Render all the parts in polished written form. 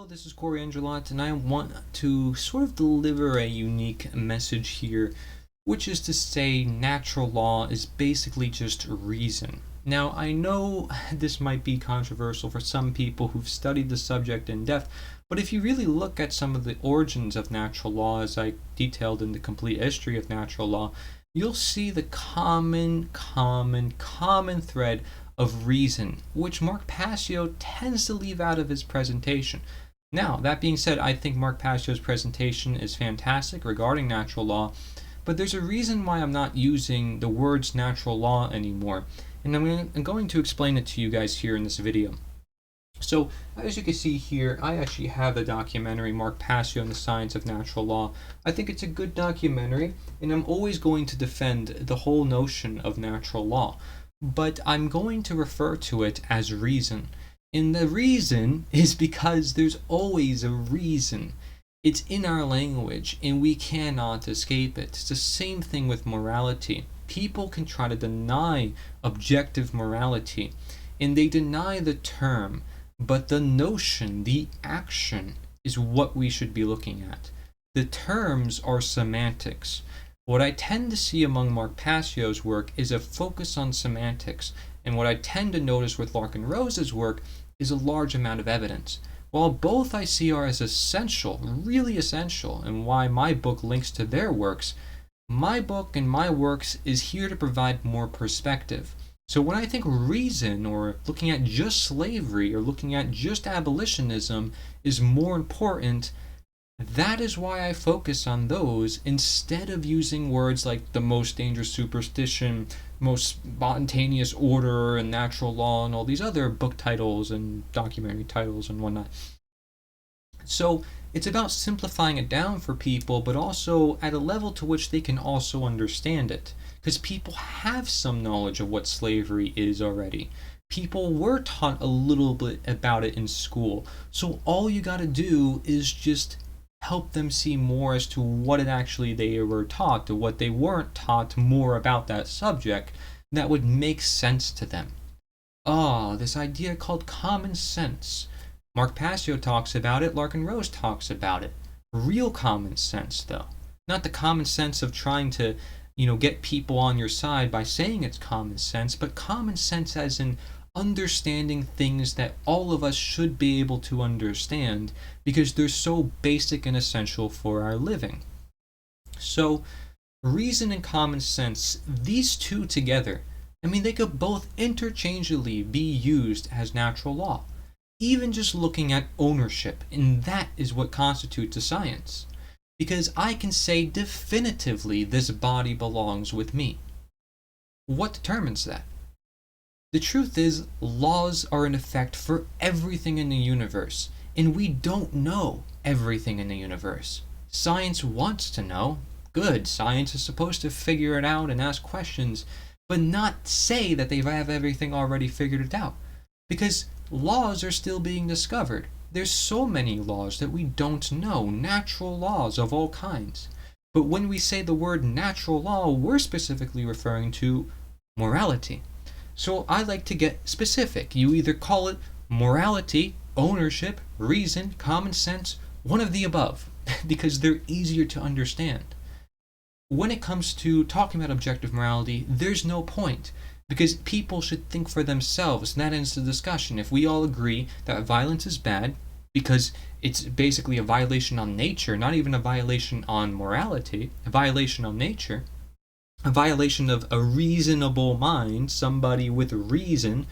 Hello, this is Corey Angelot, and I want to sort of deliver a unique message here, which is to say natural law is basically just reason. Now, I know this might be controversial for some people who've studied the subject in depth, but if you really look at some of the origins of natural law, as I detailed in the complete history of natural law, you'll see the common thread of reason, which Mark Passio tends to leave out of his presentation. Now, that being said, I think Mark Passio's presentation is fantastic regarding natural law, but there's a reason why I'm not using the words natural law anymore, and I'm going to explain it to you guys here in this video. So, as you can see here, I actually have the documentary Mark Passio and the Science of Natural Law. I think it's a good documentary, and I'm always going to defend the whole notion of natural law. But I'm going to refer to it as reason. And the reason is because there's always a reason. It's in our language, and we cannot escape it. It's the same thing with morality. People can try to deny objective morality, and they deny the term, but the notion, the action, is what we should be looking at. The terms are semantics. What I tend to see among Mark Passio's work is a focus on semantics, and what I tend to notice with Larkin Rose's work is a large amount of evidence. While both I see are as essential, really essential, and why my book links to their works, my book and my works is here to provide more perspective. So when I think reason, or looking at just slavery, or looking at just abolitionism is more important, that is why I focus on those instead of using words like the most dangerous superstition, most spontaneous order, and natural law, and all these other book titles and documentary titles and whatnot. So it's about simplifying it down for people, but also at a level to which they can also understand it. Because people have some knowledge of what slavery is already. People were taught a little bit about it in school. So all you gotta do is just help them see more as to what it actually they were taught, or what they weren't taught more about that subject that would make sense to them. This idea called common sense. Mark Passio talks about it, Larkin Rose talks about it. Real common sense, though. Not the common sense of trying to, get people on your side by saying it's common sense, but common sense as in understanding things that all of us should be able to understand because they're so basic and essential for our living. So, reason and common sense, these two together, they could both interchangeably be used as natural law. Even just looking at ownership, and that is what constitutes a science. Because I can say definitively this body belongs with me. What determines that? The truth is, laws are in effect for everything in the universe, and we don't know everything in the universe. Science wants to know. Good, science is supposed to figure it out and ask questions, but not say that they have everything already figured it out. Because laws are still being discovered. There's so many laws that we don't know, natural laws of all kinds. But when we say the word natural law, we're specifically referring to morality. So I like to get specific. You either call it morality, ownership, reason, common sense, one of the above, because they're easier to understand. When it comes to talking about objective morality, there's no point, because people should think for themselves, and that ends the discussion. If we all agree that violence is bad, because it's basically a violation on nature, not even a violation on morality, a violation on nature, a violation of a reasonable mind, somebody with reason,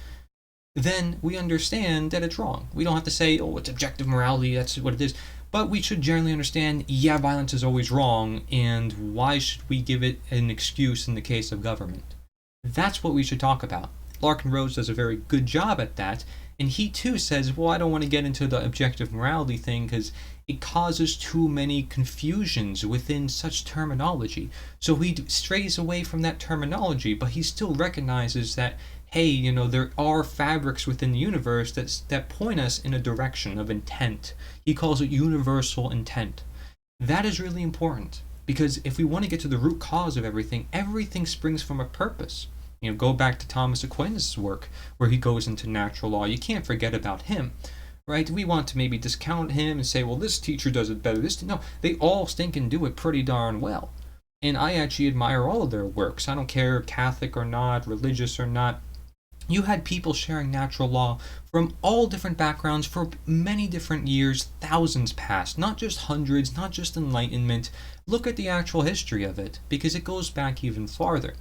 then we understand that it's wrong. We don't have to say, it's objective morality, that's what it is. But we should generally understand, violence is always wrong, and why should we give it an excuse in the case of government? That's what we should talk about. Larkin Rose does a very good job at that, and he too says, I don't want to get into the objective morality thing because it causes too many confusions within such terminology. So he strays away from that terminology, but he still recognizes that, there are fabrics within the universe that point us in a direction of intent. He calls it universal intent. That is really important, because if we want to get to the root cause of everything springs from a purpose. Go back to Thomas Aquinas' work, where he goes into natural law. You can't forget about him. right? We want to maybe discount him and say, well, this teacher does it better. No, they all stink and do it pretty darn well. And I actually admire all of their works. I don't care Catholic or not, religious or not. You had people sharing natural law from all different backgrounds for many different years, thousands past, not just hundreds, not just Enlightenment. Look at the actual history of it, because it goes back even farther.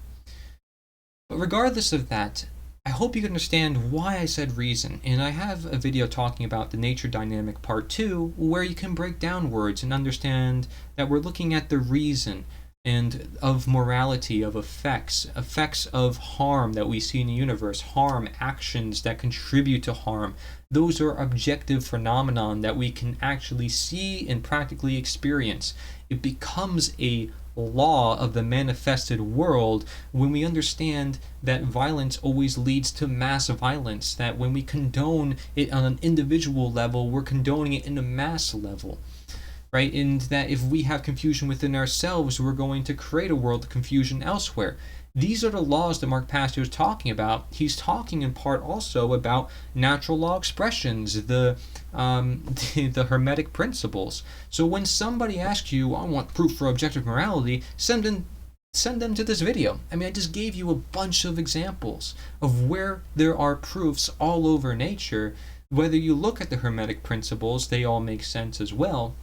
But regardless of that, I hope you understand why I said reason, and I have a video talking about the nature dynamic part 2, where you can break down words and understand that we're looking at the reason and of morality, of effects of harm that we see in the universe, harm, actions that contribute to harm. Those are objective phenomenon that we can actually see and practically experience. It becomes a law of the manifested world when we understand that violence always leads to mass violence, that when we condone it on an individual level, we're condoning it in a mass level, right? And that if we have confusion within ourselves, we're going to create a world of confusion elsewhere. These are the laws that Mark Passio is talking about. He's talking in part also about natural law expressions, the Hermetic principles. So when somebody asks you, I want proof for objective morality, send them to this video. I mean, I just gave you a bunch of examples of where there are proofs all over nature. Whether you look at the Hermetic principles, they all make sense as well.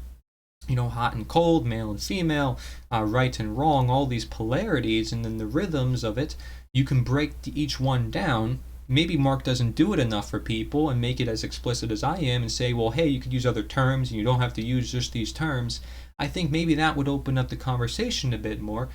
Hot and cold, male and female, right and wrong, all these polarities, and then the rhythms of it, you can break each one down. Maybe Mark doesn't do it enough for people and make it as explicit as I am and say, well, hey, you could use other terms and you don't have to use just these terms. I think maybe that would open up the conversation a bit more.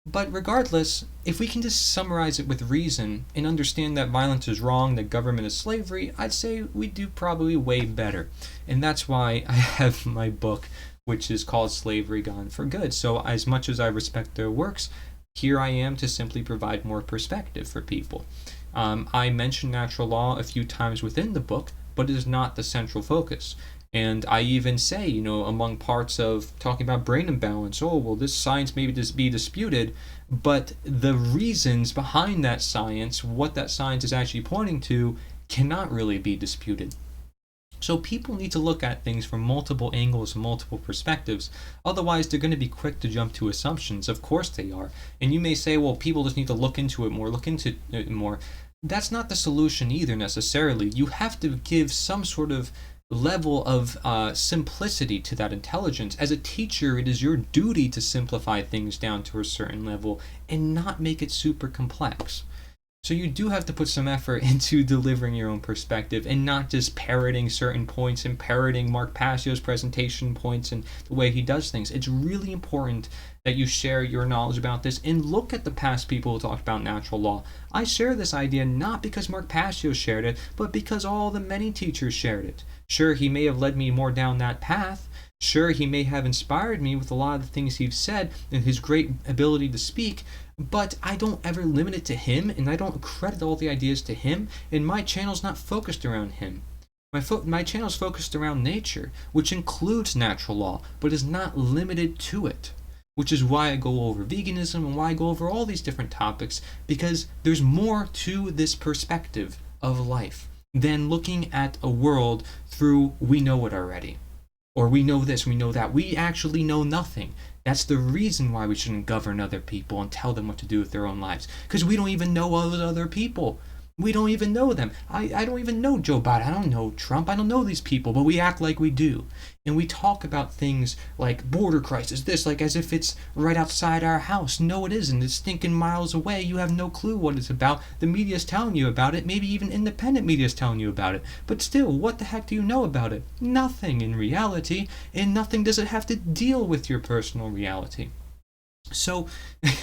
But regardless, if we can just summarize it with reason and understand that violence is wrong, that government is slavery, I'd say we do probably way better. And that's why I have my book, which is called Slavery Gone for Good. So as much as I respect their works, here I am to simply provide more perspective for people. I mention natural law a few times within the book, but it is not the central focus. And I even say, among parts of talking about brain imbalance, oh, well, this science may be disputed, but the reasons behind that science, what that science is actually pointing to, cannot really be disputed. So people need to look at things from multiple angles and multiple perspectives. Otherwise, they're going to be quick to jump to assumptions. Of course they are. And you may say, well, people just need to look into it more. That's not the solution either, necessarily. You have to give some sort of level of simplicity to that intelligence. As a teacher, it is your duty to simplify things down to a certain level and not make it super complex. So you do have to put some effort into delivering your own perspective and not just parroting certain points and parroting Mark Passio's presentation points and the way he does things. It's really important that you share your knowledge about this and look at the past people who talked about natural law. I share this idea not because Mark Passio shared it, but because all the many teachers shared it. Sure, he may have led me more down that path. Sure, he may have inspired me with a lot of the things he's said and his great ability to speak, but I don't ever limit it to him, and I don't credit all the ideas to him, and my channel's not focused around him. My channel's focused around nature, which includes natural law, but is not limited to it. Which is why I go over veganism and why I go over all these different topics, because there's more to this perspective of life than looking at a world through we know it already. Or we know this, we know that. We actually know nothing. That's the reason why we shouldn't govern other people and tell them what to do with their own lives. Because we don't even know all those other people. We don't even know them. I don't even know Joe Biden. I don't know Trump. I don't know these people, but we act like we do. And we talk about things like border crisis, this, like as if it's right outside our house. No, it isn't. It's stinking miles away. You have no clue what it's about. The media's telling you about it. Maybe even independent media's telling you about it. But still, what the heck do you know about it? Nothing in reality, and nothing does it have to deal with your personal reality. So,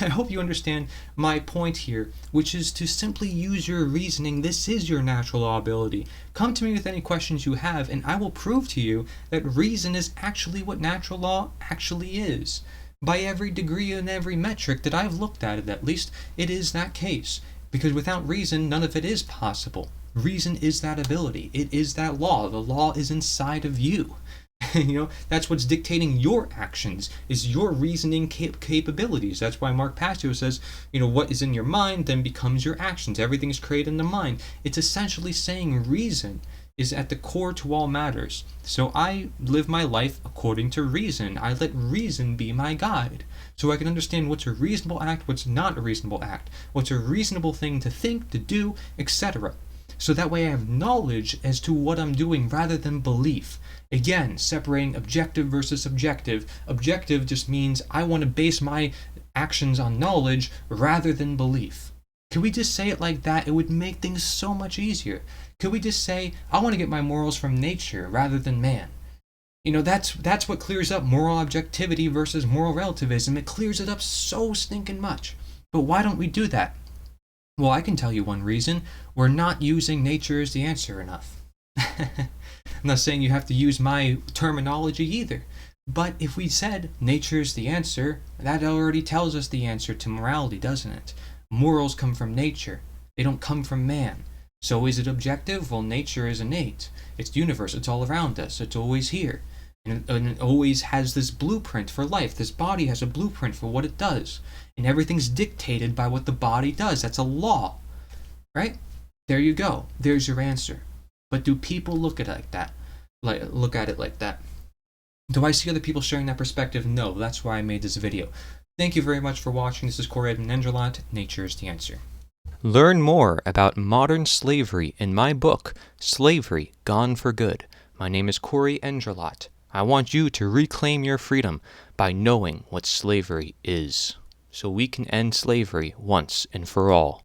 I hope you understand my point here, which is to simply use your reasoning. This is your natural law ability. Come to me with any questions you have, and I will prove to you that reason is actually what natural law actually is. By every degree and every metric that I've looked at least, it is that case. Because without reason, none of it is possible. Reason is that ability. It is that law. The law is inside of you. That's what's dictating your actions, is your reasoning capabilities. That's why Mark Passio says, what is in your mind then becomes your actions. Everything is created in the mind. It's essentially saying reason is at the core to all matters. So I live my life according to reason. I let reason be my guide. So I can understand what's a reasonable act, what's not a reasonable act, what's a reasonable thing to think, to do, etc. So that way I have knowledge as to what I'm doing rather than belief. Again, separating objective versus subjective. Objective just means I want to base my actions on knowledge rather than belief. Could we just say it like that? It would make things so much easier. Could we just say, I want to get my morals from nature rather than man? You know, that's what clears up moral objectivity versus moral relativism. It clears it up so stinking much. But why don't we do that? Well, I can tell you one reason. We're not using nature as the answer enough. I'm not saying you have to use my terminology either. But if we said nature's the answer, that already tells us the answer to morality, doesn't it? Morals come from nature. They don't come from man. So is it objective? Well, nature is innate. It's the universe. It's all around us. It's always here. And it always has this blueprint for life. This body has a blueprint for what it does. And everything's dictated by what the body does. That's a law. Right? There you go. There's your answer. But do people look at it like that? Look at it like that? Do I see other people sharing that perspective? No. That's why I made this video. Thank you very much for watching. This is Corey Edmund Engelot. Nature is the answer. Learn more about modern slavery in my book, Slavery Gone for Good. My name is Corey Engelot. I want you to reclaim your freedom by knowing what slavery is, so we can end slavery once and for all.